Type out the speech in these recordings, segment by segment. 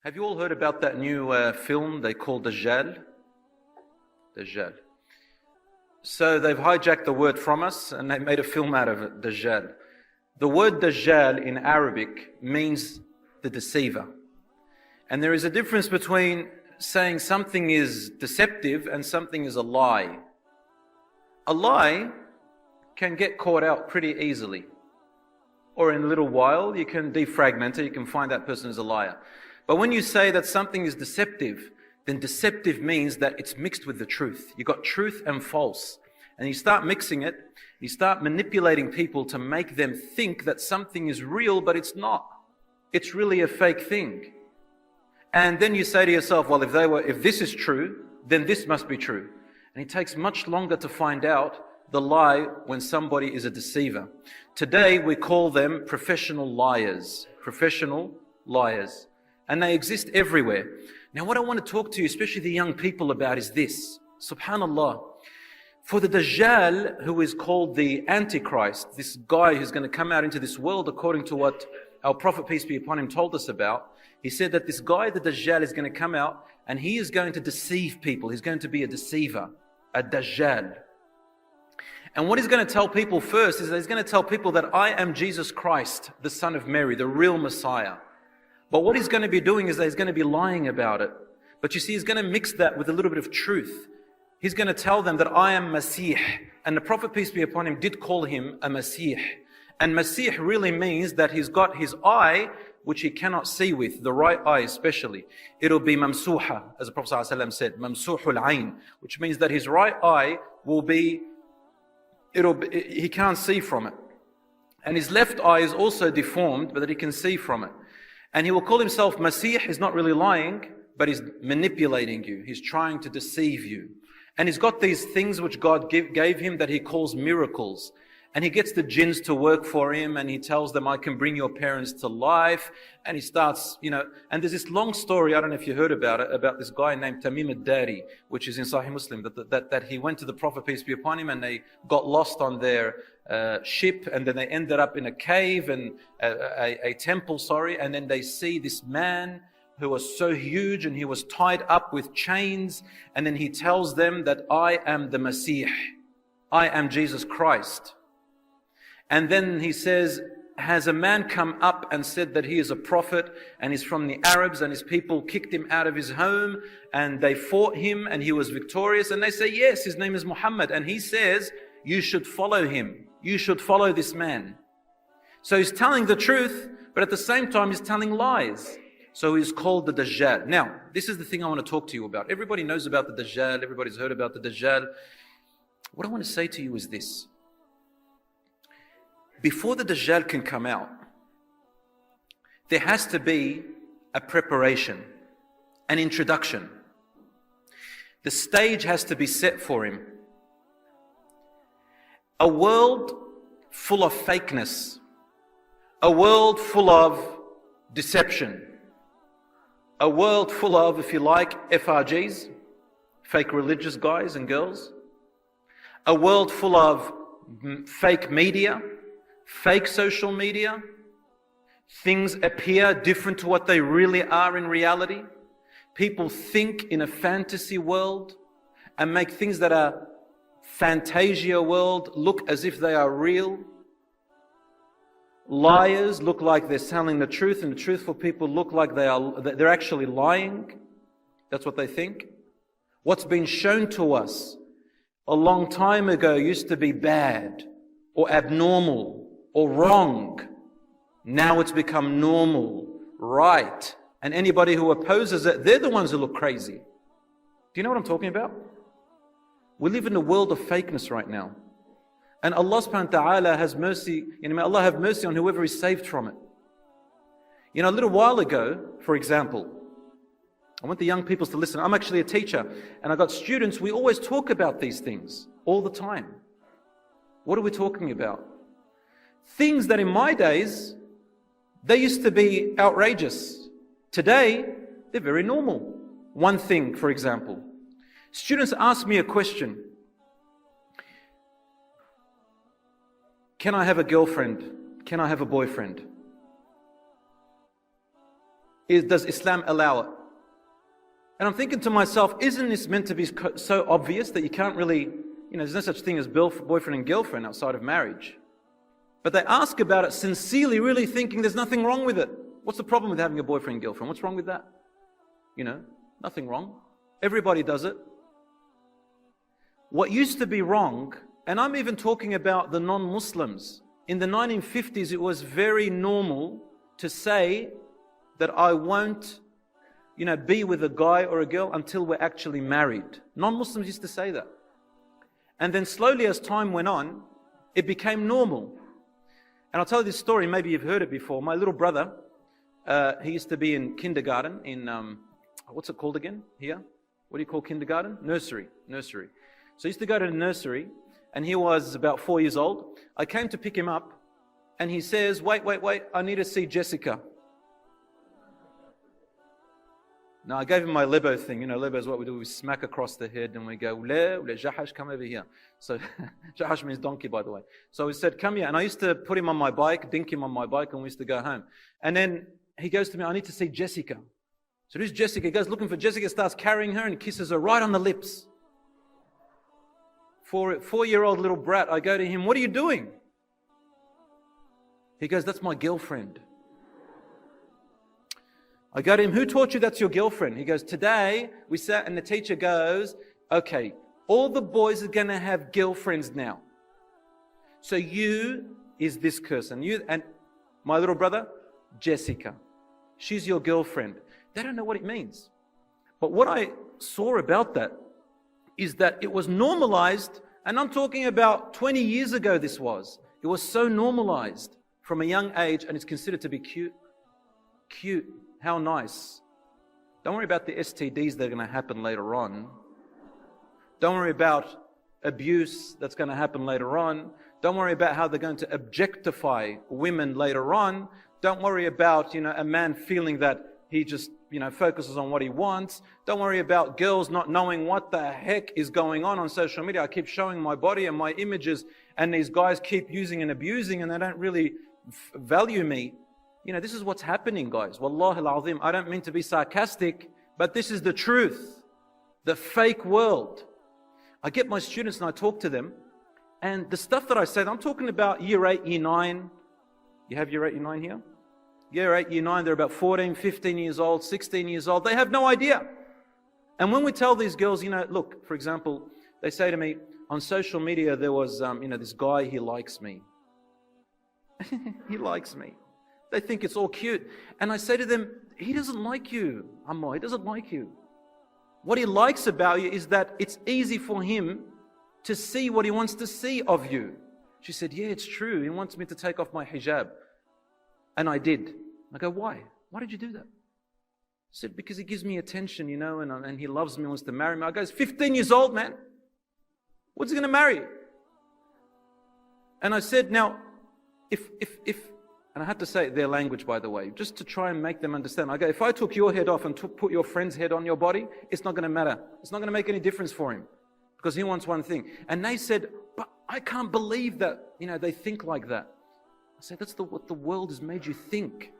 Have you all heard about that new film they call Dajjal? Dajjal. So they've hijacked the word from us and they made a film out of it, Dajjal. The word Dajjal in Arabic means the deceiver. And there is a difference between saying something is deceptive and something is a lie. A lie can get caught out pretty easily. Or in a little while you can defragment it, you can find that person is a liar. But when you say that something is deceptive, then deceptive means that it's mixed with the truth. You got truth and false. And you start mixing it, you start manipulating people to make them think that something is real, but it's not. It's really a fake thing. And then you say to yourself, well, if this is true, then this must be true. And it takes much longer to find out the lie when somebody is a deceiver. Today we call them professional liars. Professional liars. And they exist everywhere. Now what I want to talk to you, especially the young people, about is this. Subhanallah. For the Dajjal, who is called the Antichrist, this guy who's going to come out into this world according to what our Prophet, peace be upon him, told us about. He said that this guy, the Dajjal, is going to come out and he is going to deceive people. He's going to be a deceiver, a Dajjal. And what he's going to tell people first is that he's going to tell people that I am Jesus Christ, the son of Mary, the real Messiah. But what he's going to be doing is that he's going to be lying about it. But you see, he's going to mix that with a little bit of truth. He's going to tell them that I am Masih. And the Prophet, peace be upon him, did call him a Masih. And Masih really means that he's got his eye, which he cannot see with, the right eye especially. It'll be mamsuha, as the Prophet ﷺ said, mamsuhul ayn, which means that his right eye will be, he can't see from it. And his left eye is also deformed, but that he can see from it. And he will call himself Masih. He's not really lying, but he's manipulating you. He's trying to deceive you. And he's got these things which God gave him that he calls miracles. And he gets the jinns to work for him and he tells them, I can bring your parents to life. And he starts, and there's this long story, I don't know if you heard about it, about this guy named Tamim ad-Dari, which is in Sahih Muslim, that he went to the Prophet, peace be upon him, and they got lost on their ship, and then they ended up in a cave and a temple, and then they see this man who was so huge and he was tied up with chains, and then he tells them that I am the Masih, I am Jesus Christ. And then he says, has a man come up and said that he is a prophet and he's from the Arabs, and his people kicked him out of his home and they fought him and he was victorious? And they say, yes, his name is Muhammad. And he says, you should follow him. You should follow this man. So he's telling the truth, but at the same time he's telling lies. So he's called the Dajjal. Now, this is the thing I want to talk to you about. Everybody knows about the Dajjal. Everybody's heard about the Dajjal. What I want to say to you is this. Before the Dajjal can come out, there has to be a preparation, an introduction. The stage has to be set for him. A world full of fakeness, a world full of deception, a world full of, if you like, FRGs, fake religious guys and girls, a world full of fake media, fake social media. Things appear different to what they really are in reality. People think in a fantasy world and make things that are fantasia world look as if they are real. Liars look like they're telling the truth, and the truthful people look like they're actually lying. That's what they think. What's been shown to us a long time ago used to be bad or abnormal or wrong. Now it's become normal, right. And anybody who opposes it, they're the ones who look crazy. Do you know what I'm talking about? We live in a world of fakeness right now. And Allah subhanahu wa ta'ala has mercy, may Allah have mercy on whoever is saved from it. A little while ago, for example, I want the young people to listen. I'm actually a teacher and I got students. We always talk about these things all the time. What are we talking about? Things that in my days, they used to be outrageous. Today, they're very normal. One thing, for example, students ask me a question. Can I have a girlfriend? Can I have a boyfriend? does Islam allow it? And I'm thinking to myself, isn't this meant to be so obvious that you can't really, there's no such thing as boyfriend and girlfriend outside of marriage. But they ask about it sincerely, really thinking there's nothing wrong with it. What's the problem with having a boyfriend and girlfriend? What's wrong with that? Nothing wrong. Everybody does it. What used to be wrong, and I'm even talking about the non-Muslims. In the 1950s, it was very normal to say that I won't, be with a guy or a girl until we're actually married. Non-Muslims used to say that. And then slowly as time went on, it became normal. And I'll tell you this story, maybe you've heard it before. My little brother, he used to be in kindergarten in, what's it called again here? What do you call kindergarten? Nursery. So he used to go to the nursery, and he was about 4 years old. I came to pick him up, and he says, wait, I need to see Jessica. Now, I gave him my Lebo thing. Lebo is what we do. We smack across the head and we go, Jahash, come over here. So, Jahash means donkey, by the way. So we said, come here. And I used to put him on my bike, dink him on my bike, and we used to go home. And then he goes to me, I need to see Jessica. So who's Jessica? He goes looking for Jessica, starts carrying her and kisses her right on the lips. Four-year-old little brat, I go to him, what are you doing? He goes, that's my girlfriend. I go to him, who taught you that's your girlfriend? He goes, today we sat and the teacher goes, okay, all the boys are going to have girlfriends now. So you is this person. You and my little brother, Jessica. She's your girlfriend. They don't know what it means. But what I saw about that is that it was normalized, and I'm talking about 20 years ago this was. It was so normalized from a young age, and it's considered to be cute. Cute. How nice. Don't worry about the STDs that are going to happen later on. Don't worry about abuse that's going to happen later on. Don't worry about how they're going to objectify women later on. Don't worry about, a man feeling that he just, focuses on what he wants. Don't worry about girls not knowing what the heck is going on social media. I keep showing my body and my images, and these guys keep using and abusing, and they don't really value me. This is what's happening, guys. Wallahi al-azim, I don't mean to be sarcastic, but this is the truth. The fake world. I get my students and I talk to them, and the stuff that I say, I'm talking about year 8, year 9. You have year 8, year 9 here? Year 8, year 9, they're about 14, 15 years old, 16 years old. They have no idea. And when we tell these girls, look, for example, they say to me, on social media there was, this guy, he likes me. He likes me. They think it's all cute. And I say to them, he doesn't like you, Amma, he doesn't like you. What he likes about you is that it's easy for him to see what he wants to see of you. She said, yeah, it's true. He wants me to take off my hijab. And I did. I go, why? Why did you do that? He said, because he gives me attention, and he loves me, wants to marry me. I go, he's 15 years old, man. What's he going to marry? And I said, now, if and I had to say their language, by the way, just to try and make them understand. I go, if I took your head off and put your friend's head on your body, it's not going to matter. It's not going to make any difference for him, because he wants one thing. And they said, but I can't believe that, they think like that. I said, that's what the world has made you think.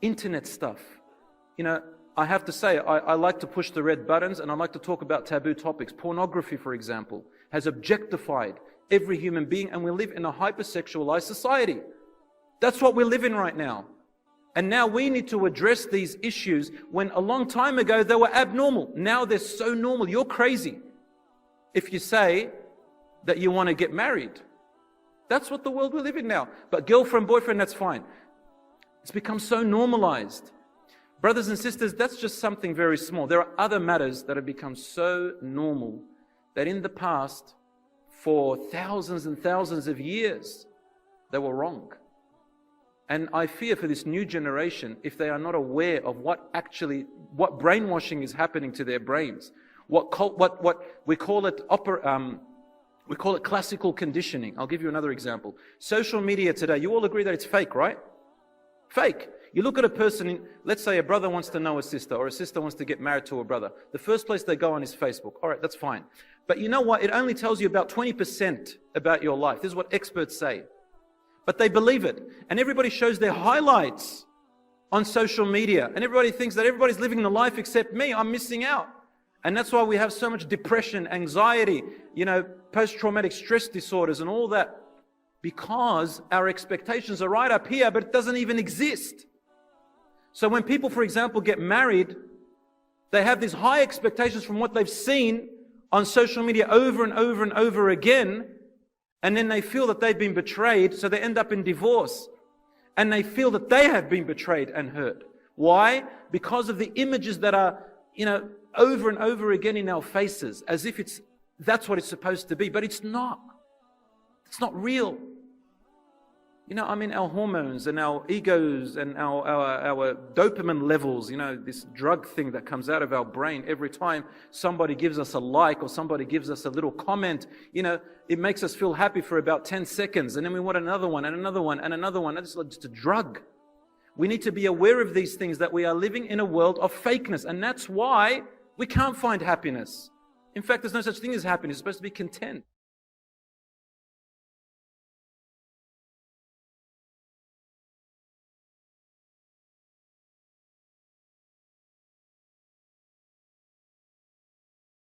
Internet stuff. I have to say, I like to push the red buttons, and I like to talk about taboo topics. Pornography, for example, has objectified every human being, and we live in a hypersexualized society. That's what we live in right now. And now we need to address these issues when a long time ago they were abnormal. Now they're so normal. You're crazy if you say that you want to get married. That's what the world we live in now. But girlfriend, boyfriend, that's fine. It's become so normalized. Brothers and sisters, that's just something very small. There are other matters that have become so normal that in the past, for thousands and thousands of years, they were wrong. And I fear for this new generation, if they are not aware of what brainwashing is happening to their brains, what we call it classical conditioning. I'll give you another example. Social media today, you all agree that it's fake, right? Fake. You look at a person, let's say a brother wants to know a sister, or a sister wants to get married to a brother. The first place they go on is Facebook. All right, that's fine. But you know what? It only tells you about 20% about your life. This is what experts say. But they believe it. And everybody shows their highlights. on social media. And everybody thinks that everybody's living the life except me. I'm missing out. And that's why we have so much depression, anxiety, post-traumatic stress disorders and all that. Because our expectations are right up here, but it doesn't even exist. So when people, for example, get married, they have these high expectations from what they've seen on social media over and over and over again. And then they feel that they've been betrayed, so they end up in divorce. And they feel that they have been betrayed and hurt. Why? Because of the images that are, over and over again in our faces, as if that's what it's supposed to be, but it's not. It's not real. Our hormones and our egos and our dopamine levels, this drug thing that comes out of our brain every time somebody gives us a like or somebody gives us a little comment, it makes us feel happy for about 10 seconds. And then we want another one and another one and another one. It's like just a drug. We need to be aware of these things, that we are living in a world of fakeness. And that's why we can't find happiness. In fact, there's no such thing as happiness. It's supposed to be content.